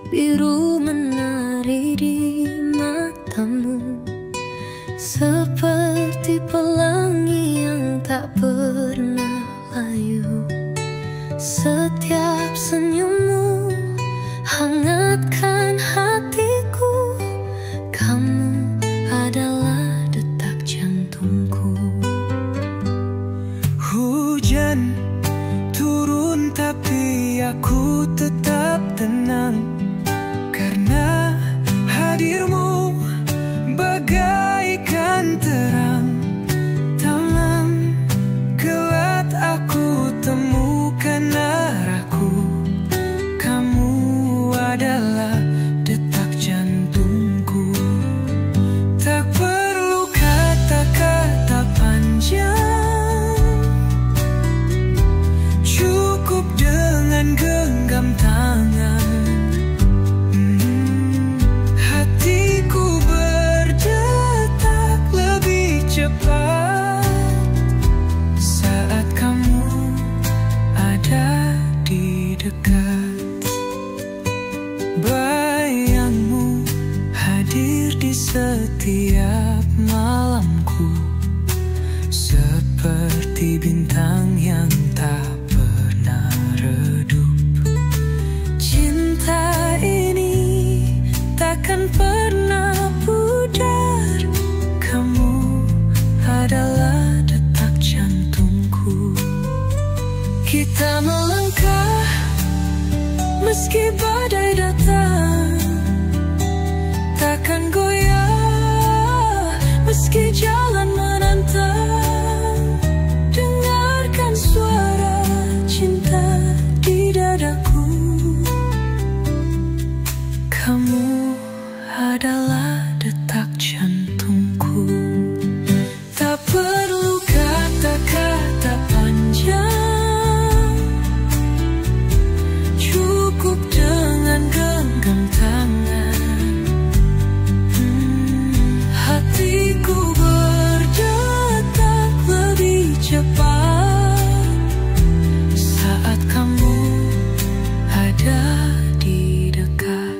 biru menari di matamu, seperti pelangi yang tak pernah layu. Setiap senyummu hangatkan hatiku, kamu adalah detak jantungku. Hujan turun tapi aku tetap tenang, karena hadirmu bagaikan terang. Dalam gelap aku temukan arahku, kamu adalah detak jantungku. Tak perlu kata-kata panjang, cukup dengan genggam tangan. Hatiku berdetak lebih cepat saat kamu ada di dekat. Bayangmu hadir di setiap malamku, seperti bintang yang tak pernah redup. Cinta ini takkan pernah pudar, kamu adalah detak jantungku. Kita melangkah meski badai datang, takkan goyah meski jalan menantang. Dengarkan suara cinta di dadaku, kamu adalah detak jantungku. Tak perlu kata-kata panjang, cukup dengan genggam tangan. Hatiku berdetak lebih cepat saat kamu ada di dekat.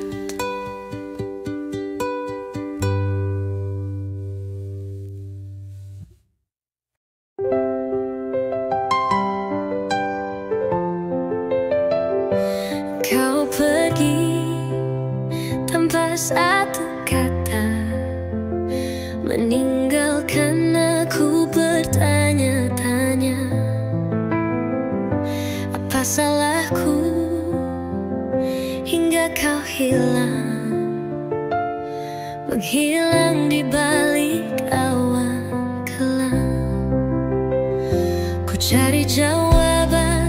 Kau pergi tanpa satu kata, meninggalkan aku bertanya-tanya. Apa salahku hingga kau hilang, menghilang di balik awan kelam. Ku cari jawaban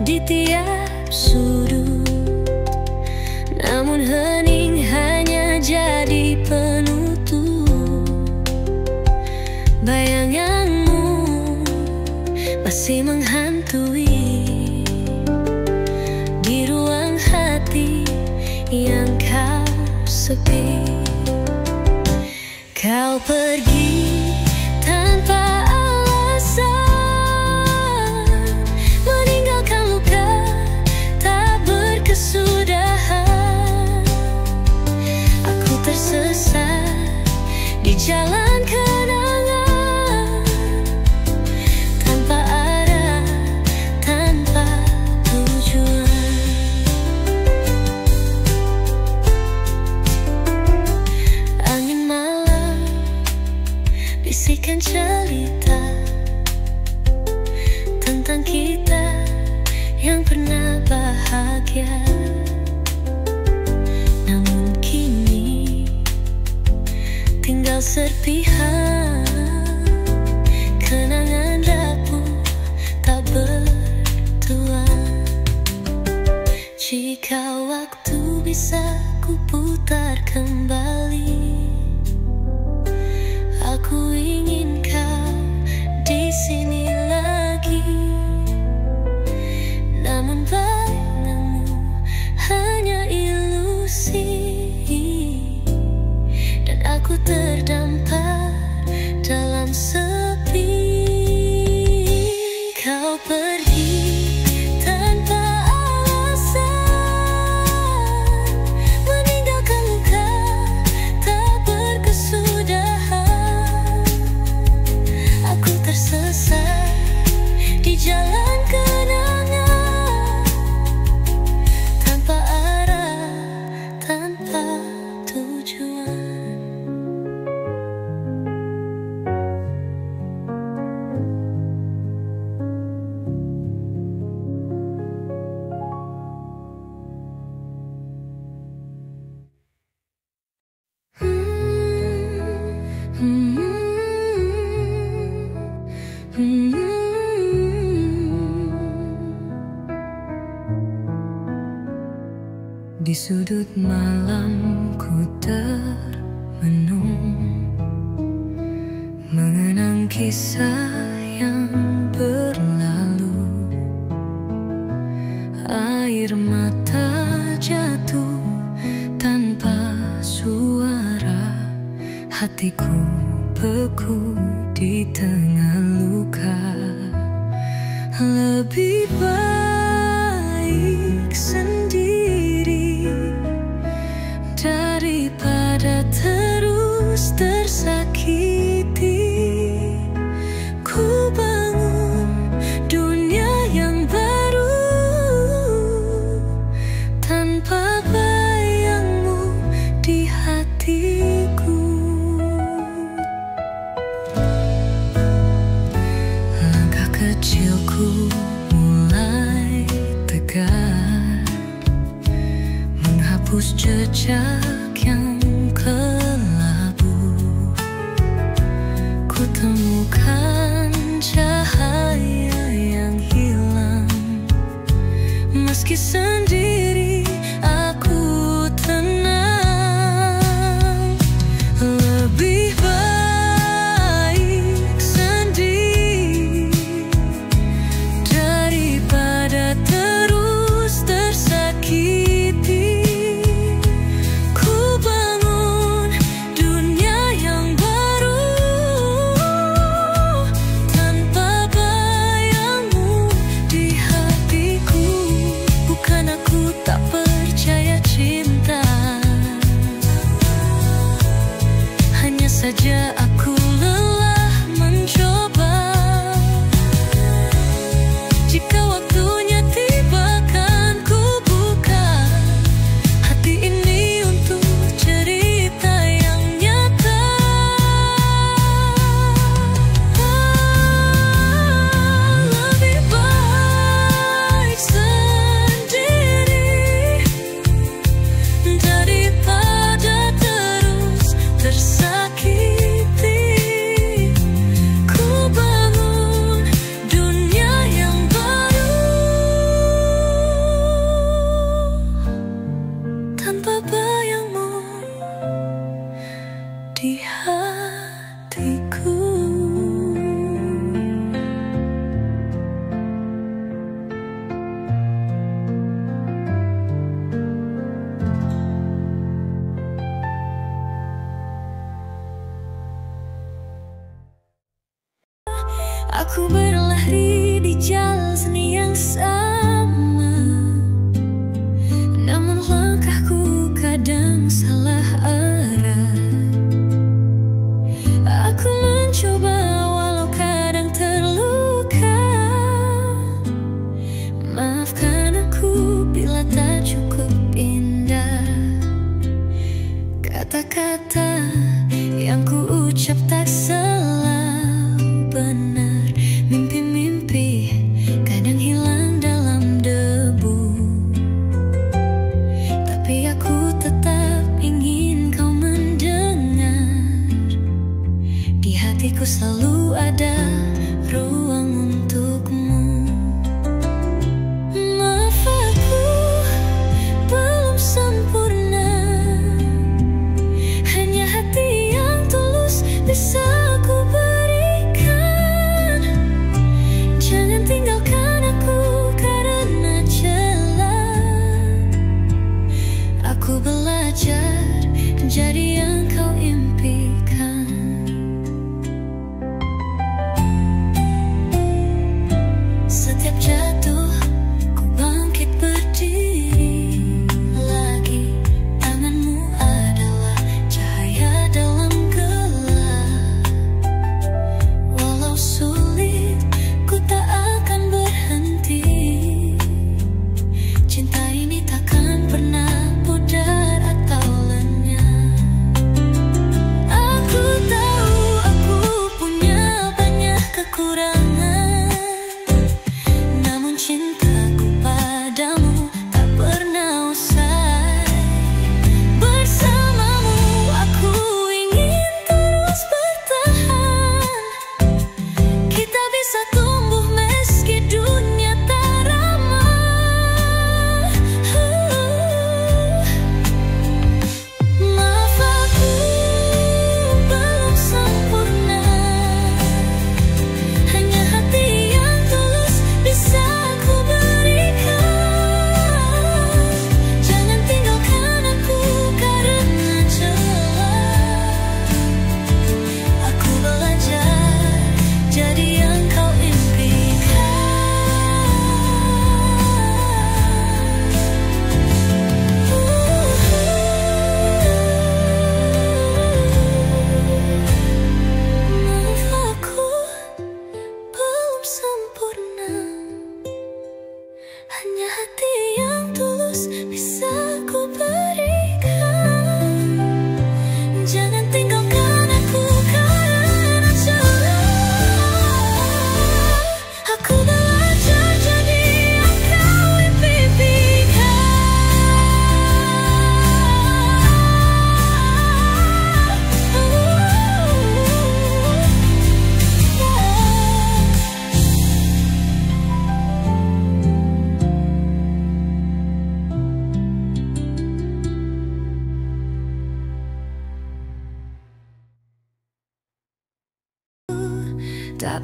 di tiap sudut, namun hening hanya jadi penutup. Bayanganmu masih menghantui di ruang hati yang kau sepi. Kau pergi tanpa alasan, meninggalkan luka tak berkesudahan. Aku tersesat di jalan kenangan, tanpa arah, tanpa tujuan. Angin malam bisikan cerita tentang kita yang pernah bahagia. Namun kini tinggal serpihan, kenangan rapuh tak bertuan. Jika waktu bisa kuputar kembali, aku ingin kau di sini lagi. Namun bayangmu hanya ilusi, dan aku terdampar di jalan kenangan, tanpa arah, tanpa tujuan. Di sudut malam ku termenung, mengenang kisah yang berlalu. Air mata jatuh tanpa suara, hatiku beku di tengah luka. Lebih baik sendiri daripada terus tersakiti. Ku bangun dunia yang baru tanpa bayangmu di hatiku. Langkah kecilku mulai tegar, menghapus jejak yang kelabu. Ku temukan cahaya yang hilang, meski sendiri aku tenang. Lebih baik sendiri daripada terus tersakiti. Ku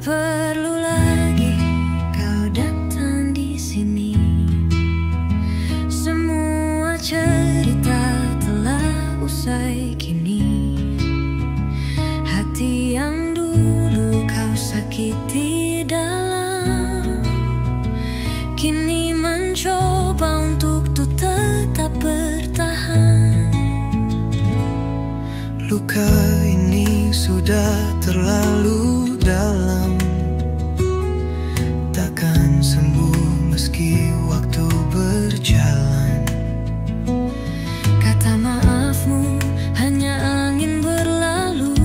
Tak perlu lagi kau datang di sini. Semua cerita telah usai kini. Hati yang dulu kau sakiti dalam, kini mencoba untuk tetap bertahan. Luka ini sudah terlalu dalam, takkan sembuh meski waktu berjalan. Kata maafmu hanya angin berlalu,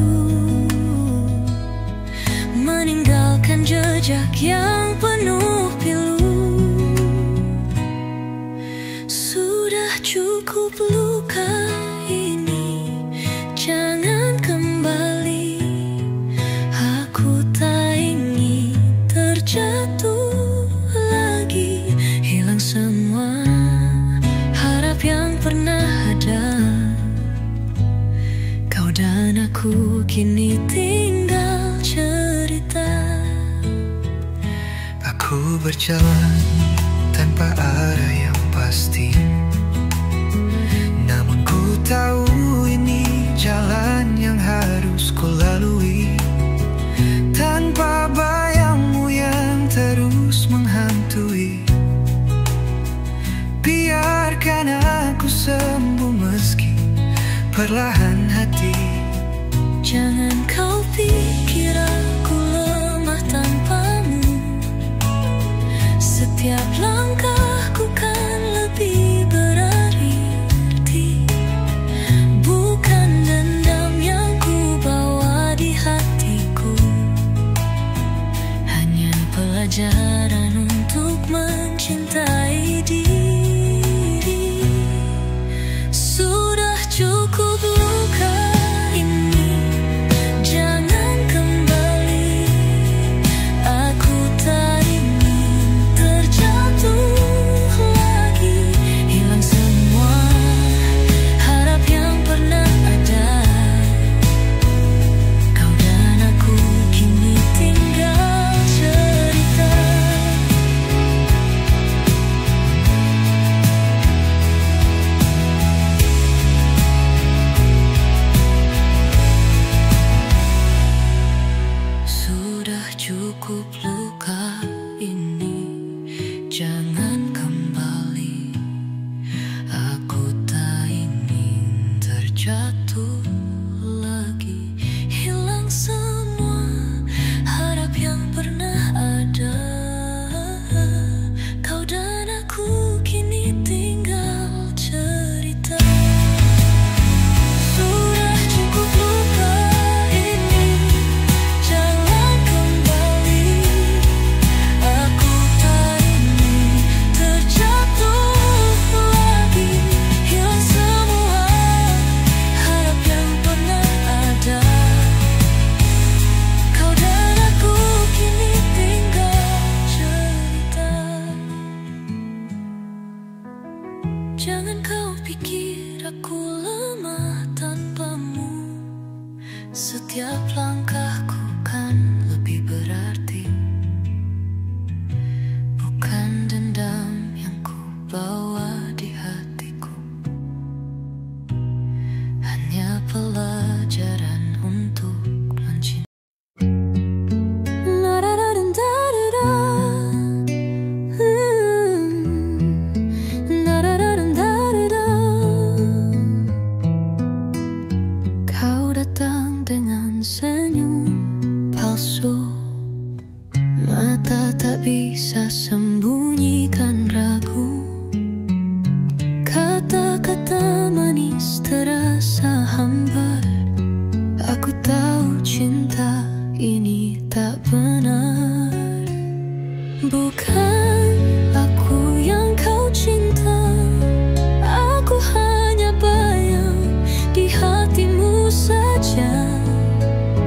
meninggalkan jejak yang penuh pilu. Sudah cukup luka ini, jangan kembali. Aku tak ingin terjatuh lagi, hilang semua harap yang pernah ada. Kau dan aku kini tinggal cerita. Aku berjalan tanpa arah yang pasti, namun ku tahu ini jalan yang harus ku lalui. Tanpa bayangmu yang terus menghantui, biarkan aku sembuh meski perlahan hati. Jangan kau pikir aku lemah tanpamu. Setiap langkahku kan lebih berarti. Bukan dendam yang ku bawa di hatiku, hanya pelajaran untuk mencintai diri. Sudah cukup luka ini, jangan kembali. Aku tak ingin terjatuh lagi, hilang semua harap yang pernah ada. Kau dan aku kini tinggal cerita. Sudah cukup luka ini, jangan kembali. Aku tak ingin terjatuh lagi, hilang semua harap yang pernah ada. Kau dan aku kini tinggal cerita. Sudah cukup luka ini, jangan kembali. Aku tak ingin terjatuh lagi, hilang semua harap yang pernah ada. Kau dan aku kini tinggal cerita. Jangan kau pikir aku lemah tanpamu. Setiap langkahku kan lebih berarti. Bukan dendam yang ku bawa di hatiku, hanya pelajaran untuk mencintai. Kau datang dengan senyum palsu, mata tak bisa sembunyikan ragu. Kata-kata manis terasa hambar. Aku tahu cinta ini tak benar. Bukan aku yang kau cinta, aku hanya bayang di hatimu saja.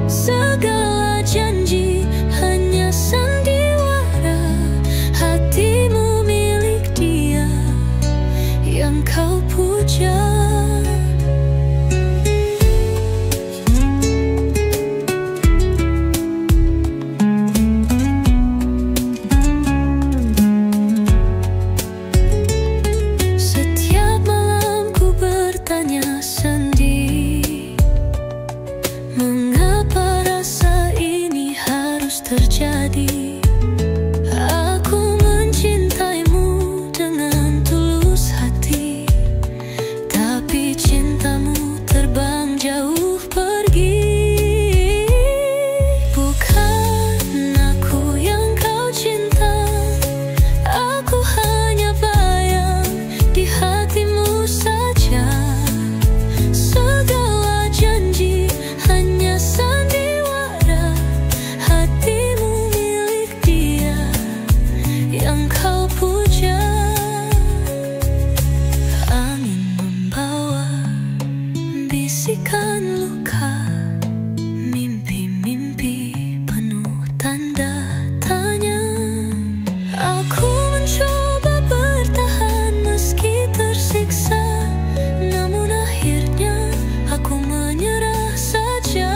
Segala janji hanya sandiwara. Hatimu milik dia yang kau puja. yang kau puja. Angin membawa bisikan luka, mimpi-mimpi penuh tanda tanya. Aku mencoba bertahan meski tersiksa, namun akhirnya aku menyerah saja.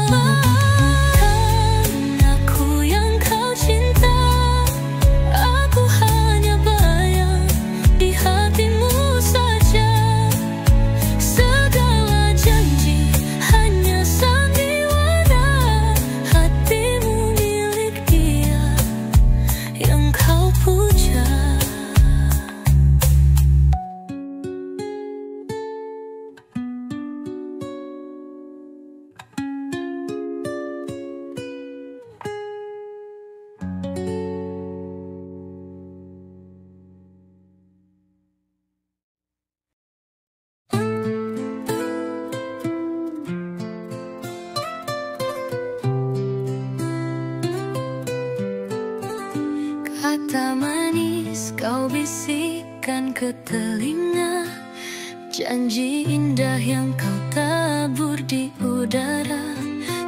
Bukan aku yang kau cinta, aku hanya bayang di hatimu saja. Segala janji hanya sandiwara, hatimu milik dia yang kau puja. Kata manis kau bisikkan ke telinga, janji indah yang kau tabur di udara.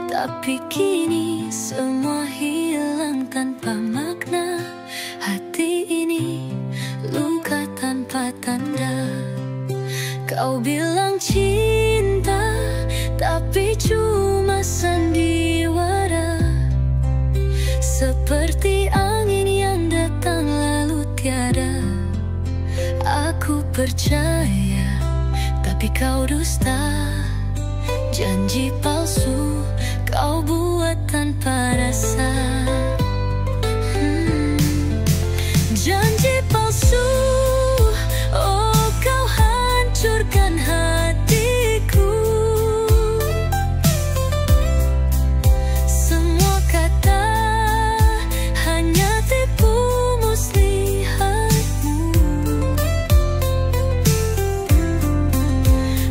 Tapi kini semua hilang tanpa makna, hati ini luka tanpa tanda. Kau bilang cinta, tapi cuma sandiwara. Seperti angin yang datang lalu tiada. Aku percaya, tapi kau dusta. Janji palsu kau buat tanpa rasa. Janji palsu, oh kau hancurkan hatiku. Semua kata hanya tipu muslihatmu.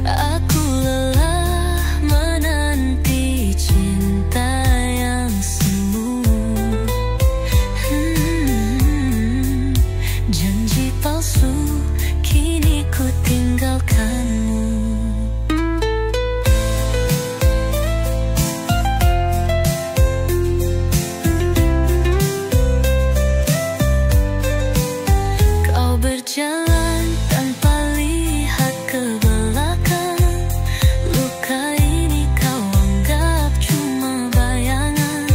Aku lelah menanti cinta yang semu. Janji palsu, kini ku tinggalkanmu. Kau berjalan tanpa lihat ke belakang. Luka ini kau anggap cuma bayangan.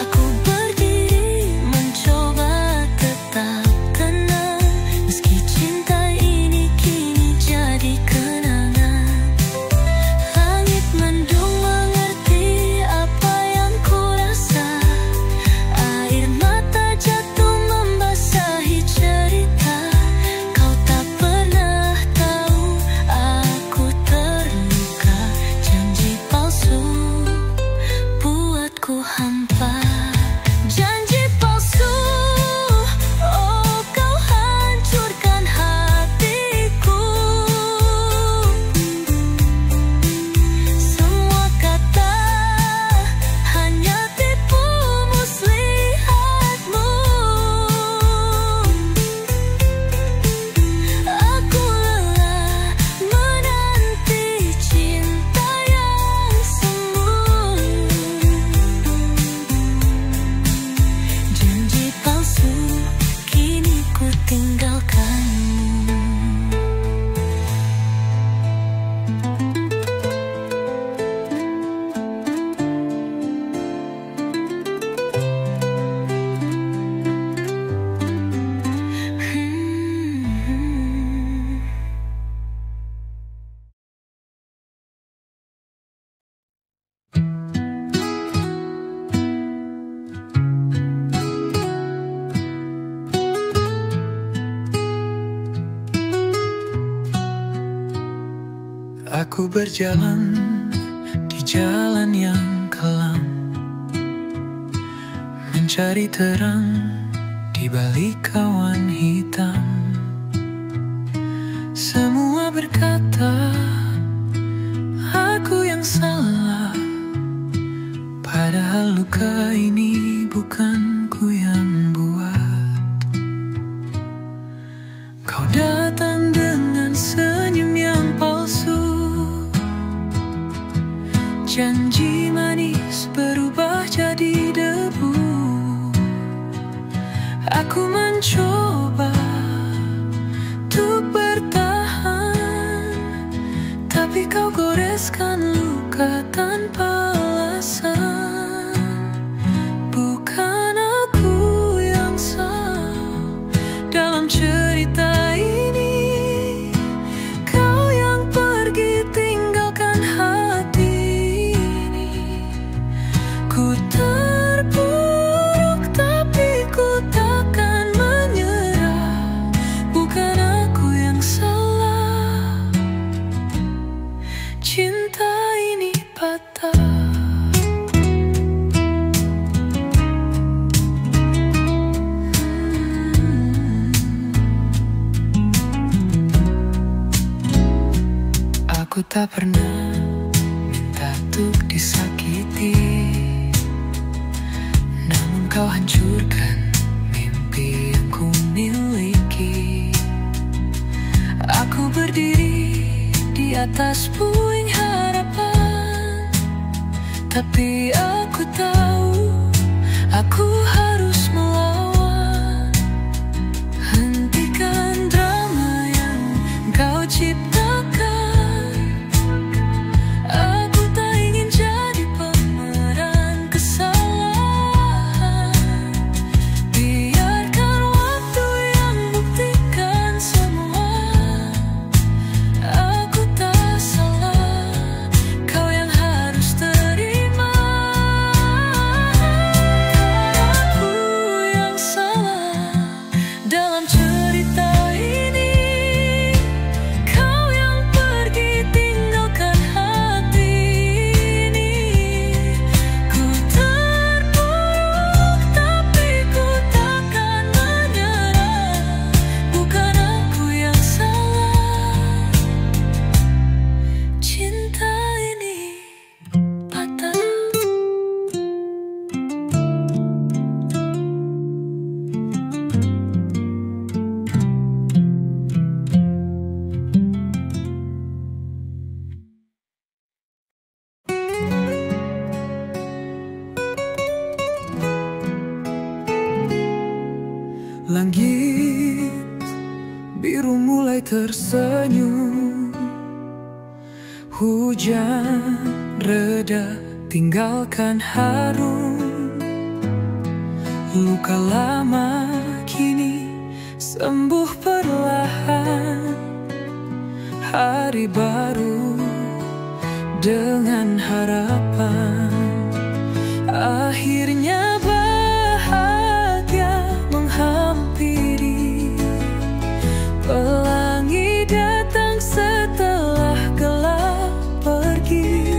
Aku berdiri mencoba tetap tenang, meski cinta ini kini jadi kenangan. Langit mendung mengerti apa yang ku rasa. Air mata jatuh membasahi cerita. Kau tak pernah tahu aku terluka. Janji palsu buatku hampa. Janji palsu, oh kau hancurkan hatiku. Semua kata hanya tipu muslihatmu. Aku lelah menanti cinta yang semu. Janji palsu, kini ku tinggalkanmu. Aku berjalan di jalan yang kelam, mencari terang di balik awan hitam. Semua berkata aku yang salah, padahal luka ini bukan ku yang buat. Aku mencoba untuk bertahan, tapi kau goreskan luka tanpa alasan. Bukan aku yang salah dalam cerita ini. Kau yang pergi tinggalkan hati ini. Ku terpuruk tapi ku takkan menyerah. Bukan aku yang salah, cinta ini patah. Aku tak pernah minta untuk disakiti, namun kau hancurkan mimpi yang ku miliki. Aku berdiri di atas puing harapan, tapi aku tahu aku harus melawan. Hentikan drama yang kau ciptakan. Aku tak ingin jadi pemeran kesalahan. Biarkan waktu yang buktikan semua. Aku tak salah, kau yang harus terima. Aku yang salah dalam cerita ini. Kau yang pergi tinggalkan hati ini. Ku terpuruk tapi ku takkan menyerah. Bukan aku yang salah, cinta ini patah. Langit biru mulai tersenyum. Hujan reda tinggalkan harum. Luka lama kini sembuh perlahan. Hari baru dengan harapan. Akhirnya bahagia menghampiri. Pelangi datang setelah gelap pergi.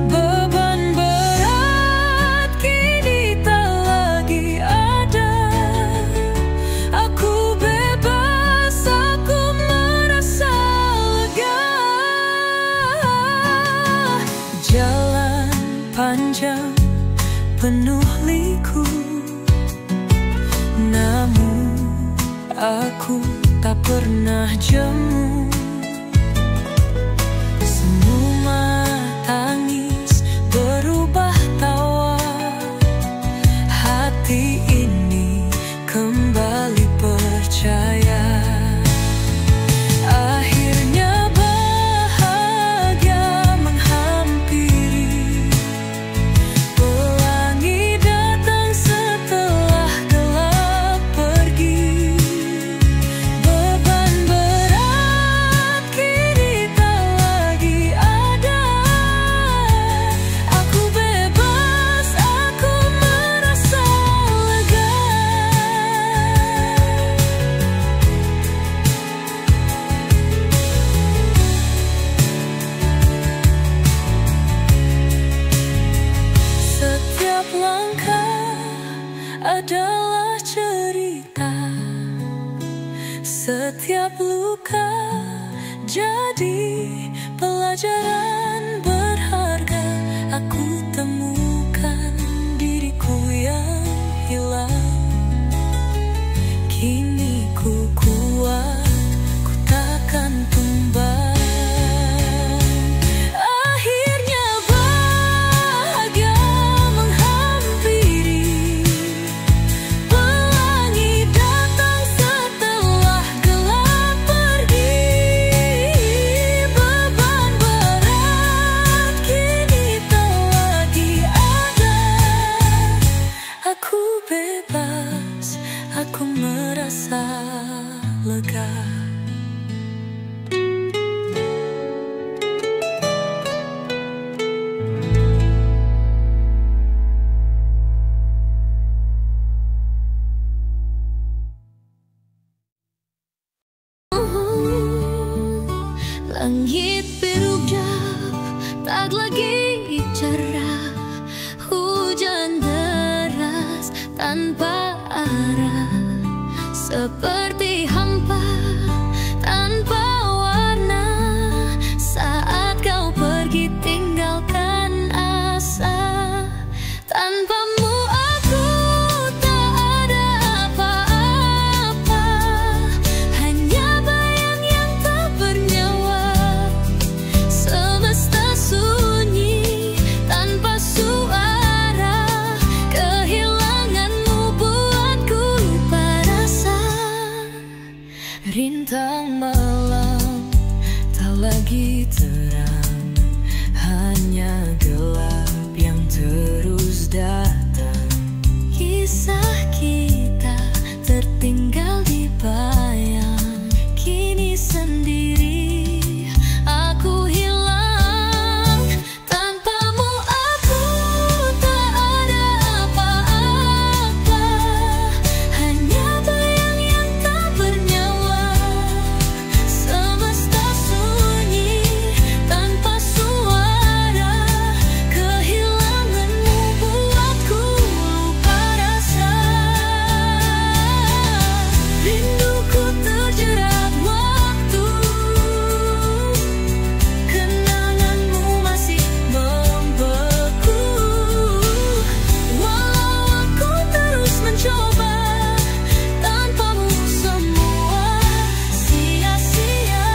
Beban berat kini tak lagi ada. Aku bebas, aku merasa lega. Jalan panjang penuh liku, namun aku tak pernah jemu. Semua tangis berubah tawa. Hati ini kembali percaya. Akhirnya bahagia menghampiri. Pelangi datang setelah gelap pergi. Beban berat kini tak lagi ada. Aku bebas, aku merasa lega. Setiap langkah adalah cerita. Setiap luka jadi pelajaran berharga. Aku temukan diriku yang hilang. Kini ku kuat, ku takkan tumbang. Akhirnya bahagia menghampiri. Pelangi aku merasa lega. Langit biru gelap, tak lagi cerah. Hujan deras tanpa arah, seperti hampa tanpa warna. Saat kau pergi tinggalkan asa, tanpamu aku tak ada apa-apa. Hanya bayang yang tak bernyawa, semesta sunyi tanpa suara. Kehilanganmu buatku lupa rasa. Rintang malam tak lagi terang, hanya gelap yang terus datang. Kisah kita tertinggal di bayang, kini sendiri aku hilang. Tanpamu aku tak ada apa-apa, hanya bayang yang tak bernyawa. Semesta sunyi tanpa suara. Kehilanganmu buatku lupa rasa. Rinduku terjerat waktu, kenanganmu masih membeku. Walau aku terus mencoba, tanpamu semua sia-sia.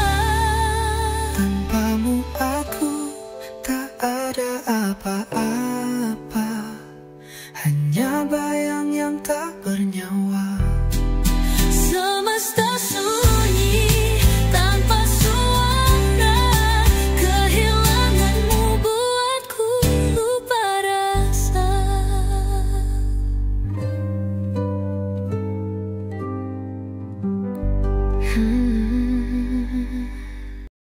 Tanpamu aku tak ada apa-apa, hanya bayang yang tak bernyawa. Semesta sunyi tanpa suara. Kehilanganmu buatku lupa rasa.